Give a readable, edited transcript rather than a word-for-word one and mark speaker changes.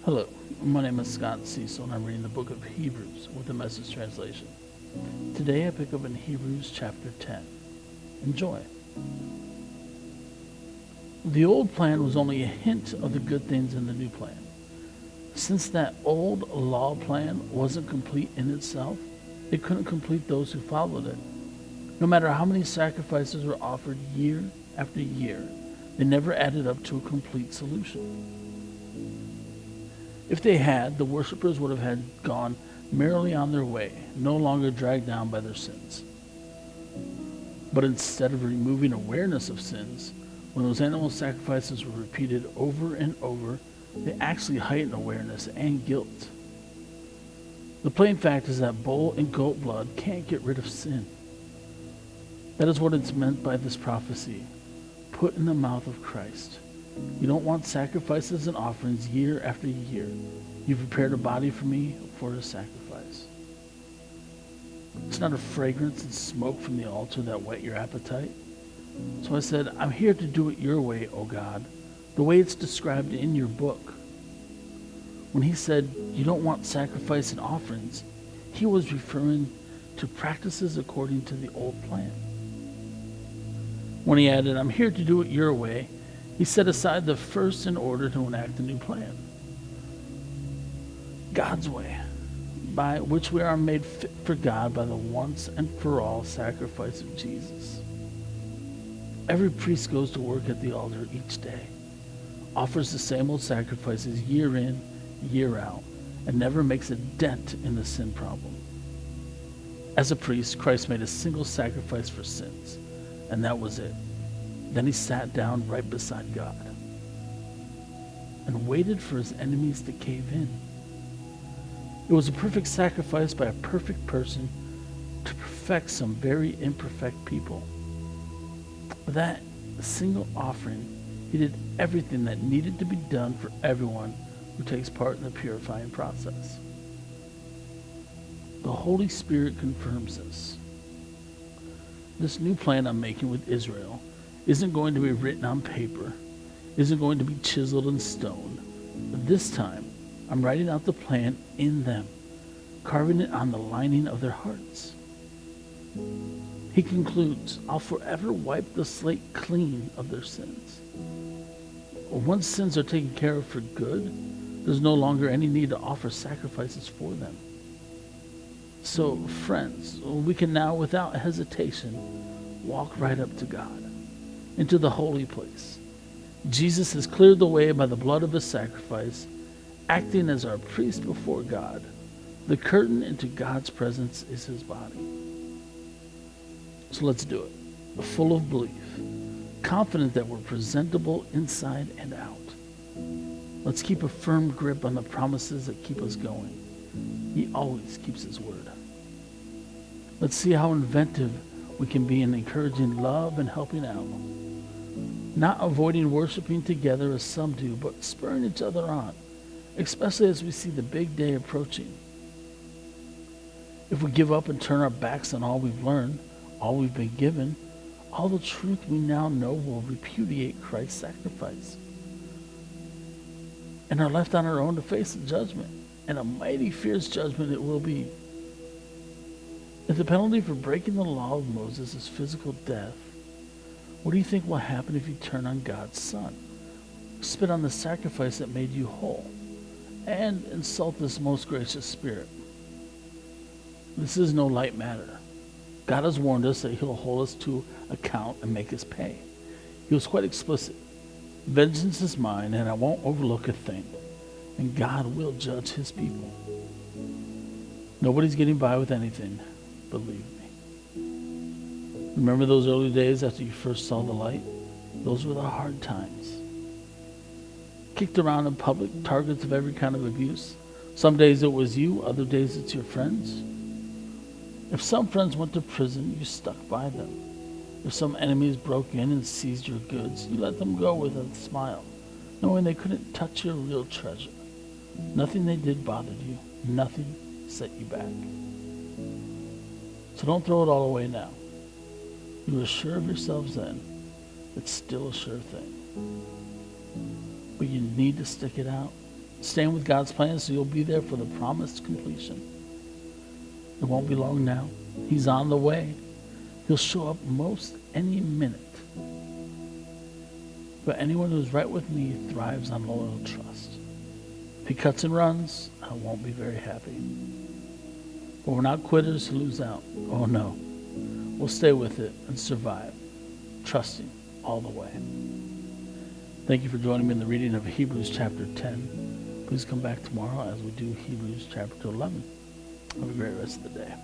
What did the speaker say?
Speaker 1: Hello, my name is Cecil, and I'm reading the book of Hebrews with the Message translation. Today I pick up in Hebrews chapter 10. Enjoy. The old plan was only a hint of the good things in the new plan. Since that old law plan wasn't complete in itself, it couldn't complete those who followed it. No matter how many sacrifices were offered year after year, they never added up to a complete solution. If they had, the worshippers would have had gone merrily on their way, no longer dragged down by their sins. But instead of removing awareness of sins, when those animal sacrifices were repeated over and over, they actually heightened awareness and guilt. The plain fact is that bull and goat blood can't get rid of sin. That is what it's meant by this prophecy, put in the mouth of Christ. You don't want sacrifices and offerings year after year. You prepared a body for me for a sacrifice. It's not a fragrance and smoke from the altar that whet your appetite. So I said, I'm here to do it your way, O God, the way it's described in your book. When he said, you don't want sacrifice and offerings, he was referring to practices according to the old plan. When he added, I'm here to do it your way, he set aside the first in order to enact a new plan. God's way, by which we are made fit for God by the once and for all sacrifice of Jesus. Every priest goes to work at the altar each day, offers the same old sacrifices year in, year out, and never makes a dent in the sin problem. As a priest, Christ made a single sacrifice for sins, and that was it. Then he sat down right beside God and waited for his enemies to cave in. It was a perfect sacrifice by a perfect person to perfect some very imperfect people. With that single offering, he did everything that needed to be done for everyone who takes part in the purifying process. The Holy Spirit confirms this. This new plan I'm making with Israel isn't going to be written on paper, isn't going to be chiseled in stone. But this time, I'm writing out the plan in them, carving it on the lining of their hearts. He concludes, I'll forever wipe the slate clean of their sins. Once sins are taken care of for good, there's no longer any need to offer sacrifices for them. So, friends, we can now, without hesitation, walk right up to God, into the holy place. Jesus has cleared the way by the blood of his sacrifice, acting as our priest before God. The curtain into God's presence is his body. So let's do it, full of belief, confident that we're presentable inside and out. Let's keep a firm grip on the promises that keep us going. He always keeps his word. Let's see how inventive we can be in encouraging love and helping out. Not avoiding worshiping together as some do, but spurring each other on, especially as we see the big day approaching. If we give up and turn our backs on all we've learned, all we've been given, all the truth we now know will repudiate Christ's sacrifice, and are left on our own to face the judgment, and a mighty fierce judgment it will be. If the penalty for breaking the law of Moses is physical death, what do you think will happen if you turn on God's Son, spit on the sacrifice that made you whole, and insult this most gracious Spirit? This is no light matter. God has warned us that he'll hold us to account and make us pay. He was quite explicit. Vengeance is mine, and I won't overlook a thing. And God will judge his people. Nobody's getting by with anything, believe me. Remember those early days after you first saw the light? Those were the hard times. Kicked around in public, targets of every kind of abuse. Some days it was you, other days it's your friends. If some friends went to prison, you stuck by them. If some enemies broke in and seized your goods, you let them go with a smile, knowing they couldn't touch your real treasure. Nothing they did bothered you. Nothing set you back. So don't throw it all away now. You were sure of yourselves then. It's still a sure thing. But you need to stick it out, Stand with God's plan so you'll be there for the promised completion. It won't be long now. He's on the way. He'll show up most any minute. But anyone who's right with me thrives on loyal trust. If he cuts and runs, I won't be very happy. But we're not quitters who lose out. Oh no. We'll stay with it and survive, trusting all the way. Thank you for joining me in the reading of Hebrews chapter 10. Please come back tomorrow as we do Hebrews chapter 11. Have a great rest of the day.